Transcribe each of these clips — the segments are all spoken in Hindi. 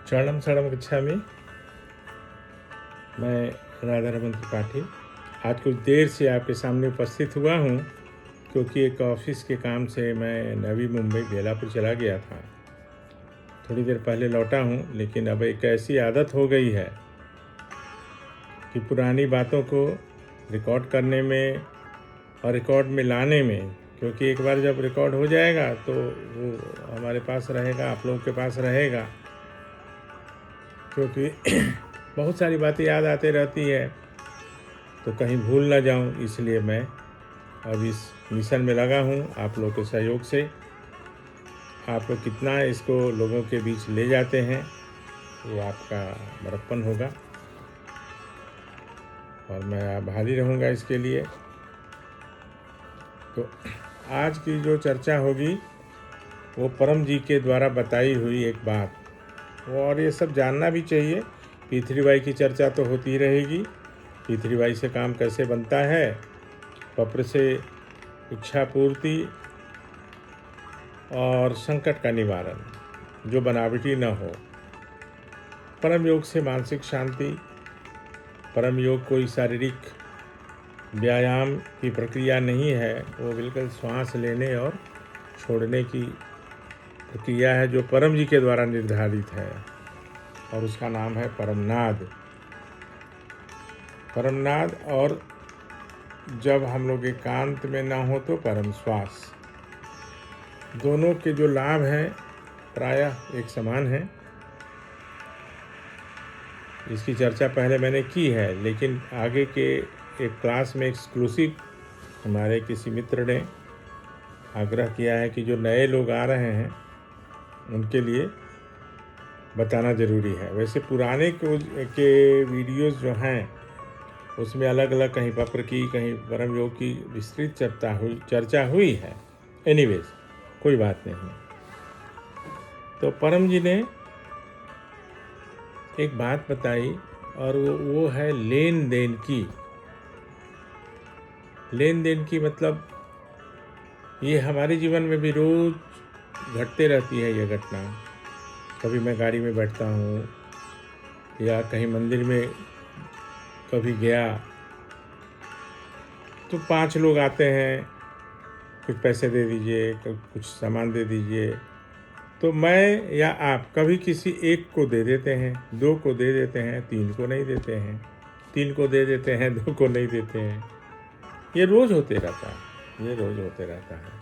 शरणम शरणम गच्छामि। मैं राधा रमन त्रिपाठी आज कुछ देर से आपके सामने उपस्थित हुआ हूँ, क्योंकि एक ऑफिस के काम से मैं नवी मुंबई बेलापुर चला गया था। थोड़ी देर पहले लौटा हूँ, लेकिन अब एक ऐसी आदत हो गई है कि पुरानी बातों को रिकॉर्ड करने में और रिकॉर्ड में लाने में, क्योंकि एक बार जब रिकॉर्ड हो जाएगा तो वो हमारे पास रहेगा, आप लोगों के पास रहेगा। क्योंकि बहुत सारी बातें याद आती रहती है तो कहीं भूल ना जाऊं, इसलिए मैं अब इस मिशन में लगा हूं। आप लोगों के सहयोग से आप लोग कितना इसको लोगों के बीच ले जाते हैं, ये आपका बड़प्पन होगा और मैं आभारी रहूँगा इसके लिए। तो आज की जो चर्चा होगी वो परम जी के द्वारा बताई हुई एक बात, और ये सब जानना भी चाहिए। पृथ्वीबाई की चर्चा तो होती ही रहेगी। पृथ्वीबाई से काम कैसे बनता है, पत्र से इच्छा पूर्ति और संकट का निवारण जो बनावटी न हो। परम योग से मानसिक शांति। परम योग कोई शारीरिक व्यायाम की प्रक्रिया नहीं है, वो बिल्कुल श्वास लेने और छोड़ने की प्रक्रिया है जो परम जी के द्वारा निर्धारित है, और उसका नाम है परमनाद। परमनाद, और जब हम लोग एकांत में ना हो तो परम श्वास। दोनों के जो लाभ हैं प्रायः एक समान हैं। इसकी चर्चा पहले मैंने की है, लेकिन आगे के एक क्लास में एक्सक्लूसिव हमारे किसी मित्र ने आग्रह किया है कि जो नए लोग आ रहे हैं उनके लिए बताना ज़रूरी है। वैसे पुराने के वीडियोस जो हैं उसमें अलग अलग, कहीं पत्र की, कहीं परम योग की विस्तृत चर्चा हुई है। एनीवेज, कोई बात नहीं। तो परम जी ने एक बात बताई, और वो है लेन देन की। लेन देन की मतलब ये हमारे जीवन में भी रोज़ घटते रहती है ये घटना। कभी मैं गाड़ी में बैठता हूँ या कहीं मंदिर में कभी गया तो 5 लोग आते हैं, कुछ पैसे दे दीजिए, कुछ सामान दे दीजिए। तो मैं या आप कभी किसी एक को दे देते हैं, 2 को दे देते हैं, 3 को नहीं देते हैं, 3 को दे देते हैं, 2 को नहीं देते हैं। ये रोज़ होते रहता है, ये रोज़ होते रहता है।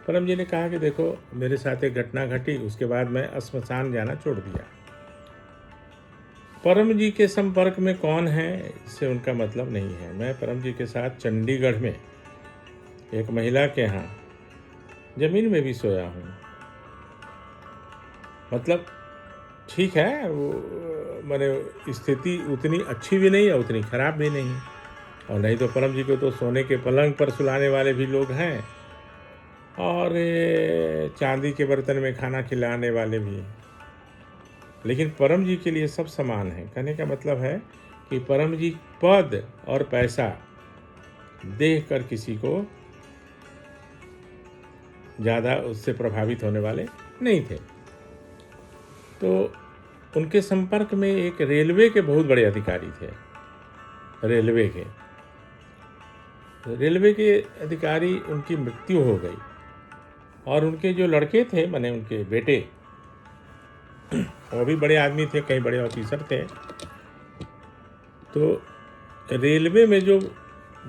परम जी ने कहा कि देखो, मेरे साथ एक घटना घटी, उसके बाद मैं श्मशान जाना छोड़ दिया। परम जी के संपर्क में कौन है इससे उनका मतलब नहीं है। मैं परम जी के साथ चंडीगढ़ में एक महिला के यहाँ ज़मीन में भी सोया हूँ। मतलब ठीक है, वो मैंने स्थिति उतनी अच्छी भी नहीं है, उतनी ख़राब भी नहीं, और नहीं तो परम जी को तो सोने के पलंग पर सुलाने वाले भी लोग हैं, और चांदी के बर्तन में खाना खिलाने वाले भी हैं। लेकिन परम जी के लिए सब समान है। कहने का मतलब है कि परम जी पद और पैसा देख कर किसी को ज़्यादा उससे प्रभावित होने वाले नहीं थे। तो उनके संपर्क में एक रेलवे के बहुत बड़े अधिकारी थे। रेलवे के अधिकारी, उनकी मृत्यु हो गई, और उनके जो लड़के थे, माने उनके बेटे, वो भी बड़े आदमी थे, कई बड़े ऑफिसर थे। तो रेलवे में जो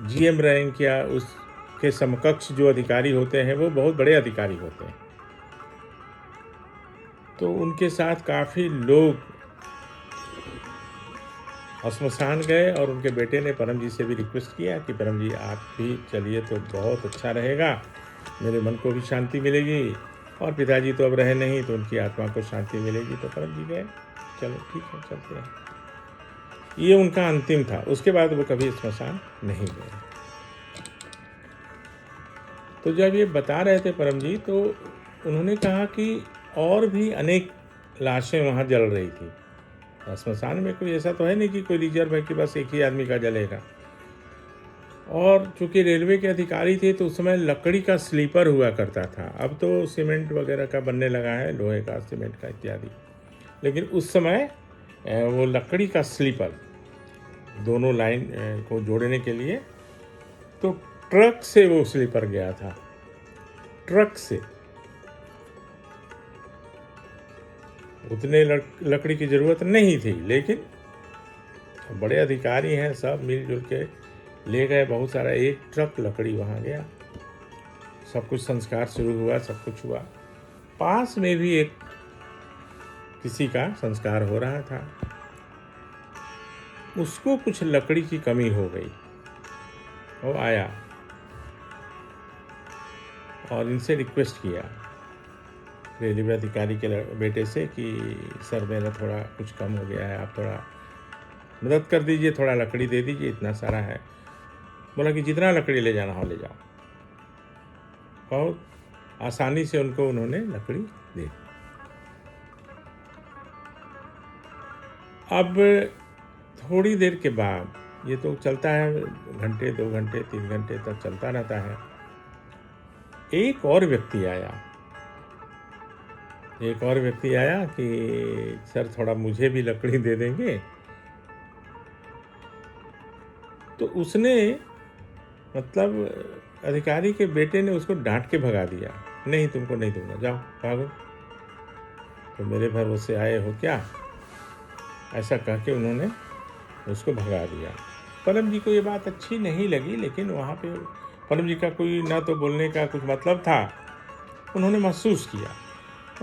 जीएम रैंक या उसके समकक्ष जो अधिकारी होते हैं, वो बहुत बड़े अधिकारी होते हैं। तो उनके साथ काफ़ी लोग श्मशान गए, और उनके बेटे ने परम जी से भी रिक्वेस्ट किया कि परम जी आप भी चलिए तो बहुत अच्छा रहेगा, मेरे मन को भी शांति मिलेगी, और पिताजी तो अब रहे नहीं तो उनकी आत्मा को शांति मिलेगी। तो परम जी गए, चलो ठीक है, चलते हैं। ये उनका अंतिम था। उसके बाद वो कभी श्मशान नहीं गए। तो जब ये बता रहे थे परम जी, तो उन्होंने कहा कि और भी अनेक लाशें वहाँ जल रही थी। श्मशान में कोई ऐसा तो है नहीं कि कोई रिजर्व है कि बस एक ही आदमी का जलेगा। और चूँकि रेलवे के अधिकारी थे तो उस समय लकड़ी का स्लीपर हुआ करता था। अब तो सीमेंट वगैरह का बनने लगा है, लोहे का, सीमेंट का इत्यादि। लेकिन उस समय वो लकड़ी का स्लीपर दोनों लाइन को जोड़ने के लिए, तो ट्रक से वो स्लीपर गया था, ट्रक से। उतने लकड़ी की ज़रूरत नहीं थी, लेकिन बड़े अधिकारी हैं, सब मिलजुल के ले गए बहुत सारा, एक ट्रक लकड़ी वहाँ गया। सब कुछ संस्कार शुरू हुआ, सब कुछ हुआ। पास में भी एक किसी का संस्कार हो रहा था, उसको कुछ लकड़ी की कमी हो गई। वो आया और इनसे रिक्वेस्ट किया रेलवे अधिकारी के बेटे से कि सर मेरा थोड़ा कुछ कम हो गया है, आप थोड़ा मदद कर दीजिए, थोड़ा लकड़ी दे दीजिए, इतना सारा है। बोला कि जितना लकड़ी ले जाना हो ले जाओ। बहुत आसानी से उनको उन्होंने लकड़ी दी। अब थोड़ी देर के बाद, ये तो चलता है घंटे 2 घंटे 3 घंटे तक चलता रहता है, एक और व्यक्ति आया कि सर थोड़ा मुझे भी लकड़ी दे देंगे। तो उसने, मतलब अधिकारी के बेटे ने उसको डांट के भगा दिया, नहीं तुमको नहीं दूंगा, जाओ भागो। तो मेरे भरोसे आए हो क्या, ऐसा कह के उन्होंने उसको भगा दिया। परम जी को ये बात अच्छी नहीं लगी, लेकिन वहाँ पे परम जी का कोई ना तो बोलने का कुछ मतलब था, उन्होंने महसूस किया।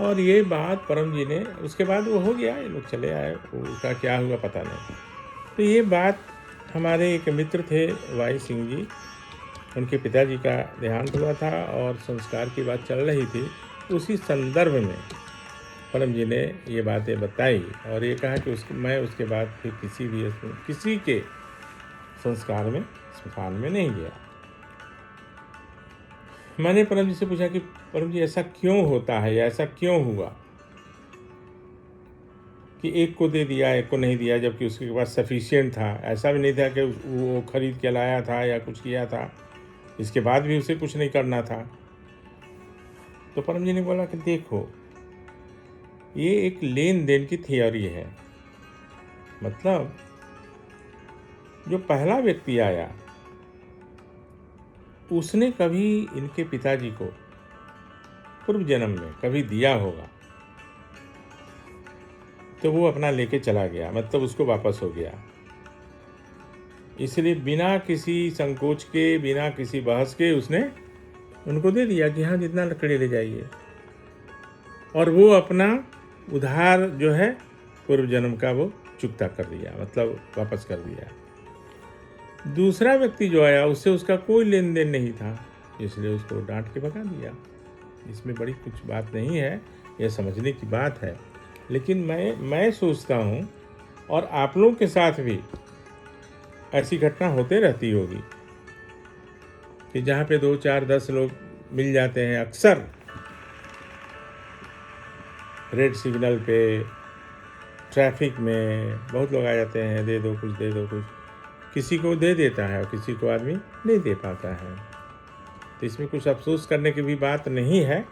और ये बात परम जी ने, उसके बाद वो हो गया, ये लोग चले आए, उसका क्या हुआ पता नहीं। तो ये बात हमारे एक मित्र थे वाई सिंह जी, उनके पिताजी का देहांत हुआ था और संस्कार की बात चल रही थी। उसी संदर्भ में परम जी ने ये बातें बताई और ये कहा कि मैं उसके बाद फिर किसी के संस्कार में, स्मशान में नहीं गया। मैंने परम जी से पूछा कि परम जी ऐसा क्यों होता है या ऐसा क्यों हुआ कि एक को दे दिया एक को नहीं दिया, जबकि उसके पास सफिशिएंट था। ऐसा भी नहीं था कि वो खरीद के लाया था या कुछ किया था, इसके बाद भी उसे कुछ नहीं करना था। तो परम जी ने बोला कि देखो, ये एक लेन देन की थियोरी है। मतलब जो पहला व्यक्ति आया उसने कभी इनके पिताजी को पूर्व जन्म में कभी दिया होगा, तो वो अपना लेके चला गया, मतलब उसको वापस हो गया। इसलिए बिना किसी संकोच के, बिना किसी बहस के उसने उनको दे दिया कि हाँ जितना लकड़ी ले जाइए, और वो अपना उधार जो है पूर्व जन्म का वो चुकता कर दिया, मतलब वापस कर दिया। दूसरा व्यक्ति जो आया उससे उसका कोई लेन देन नहीं था, इसलिए उसको डांट के भगा दिया। इसमें बड़ी कुछ बात नहीं है, यह समझने की बात है। लेकिन मैं सोचता हूँ, और आप लोगों के साथ भी ऐसी घटना होते रहती होगी कि जहाँ पे 2 4 10 लोग मिल जाते हैं। अक्सर रेड सिग्नल पे, ट्रैफिक में बहुत लोग आ जाते हैं, दे दो कुछ, दे दो कुछ। किसी को दे देता है और किसी को आदमी नहीं दे पाता है। तो इसमें कुछ अफसोस करने की भी बात नहीं है।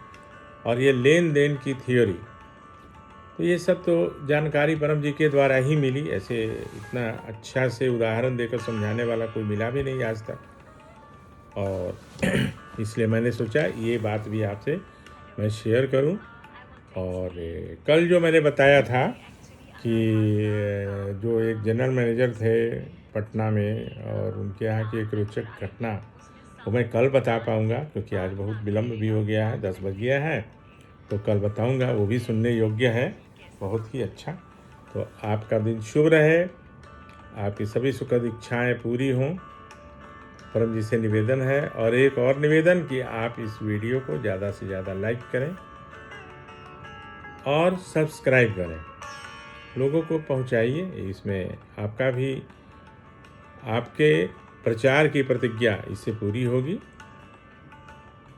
और ये लेन देन की थियोरी, तो ये सब तो जानकारी परम जी के द्वारा ही मिली। ऐसे इतना अच्छा से उदाहरण देकर समझाने वाला कोई मिला भी नहीं आज तक। और इसलिए मैंने सोचा ये बात भी आपसे मैं शेयर करूं। और कल जो मैंने बताया था कि जो एक जनरल मैनेजर थे पटना में और उनके यहाँ की एक रोचक घटना, वो मैं कल बता पाऊँगा, क्योंकि आज बहुत विलम्ब भी हो गया है, 10 बज गया है। तो कल बताऊँगा, वो भी सुनने योग्य है, बहुत ही अच्छा। तो आपका दिन शुभ रहे, आपकी सभी सुखद इच्छाएं पूरी हों, परम जी से निवेदन है। और एक और निवेदन कि आप इस वीडियो को ज़्यादा से ज़्यादा लाइक करें और सब्सक्राइब करें, लोगों को पहुंचाइए। इसमें आपका भी, आपके प्रचार की प्रतिज्ञा इससे पूरी होगी,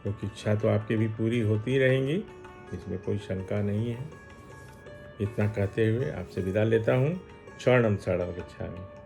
क्योंकि इच्छा तो आपकी भी पूरी होती रहेंगी, इसमें कोई शंका नहीं है। इतना कहते हुए आपसे विदा लेता हूँ। शरणम शरणम गच्छामि।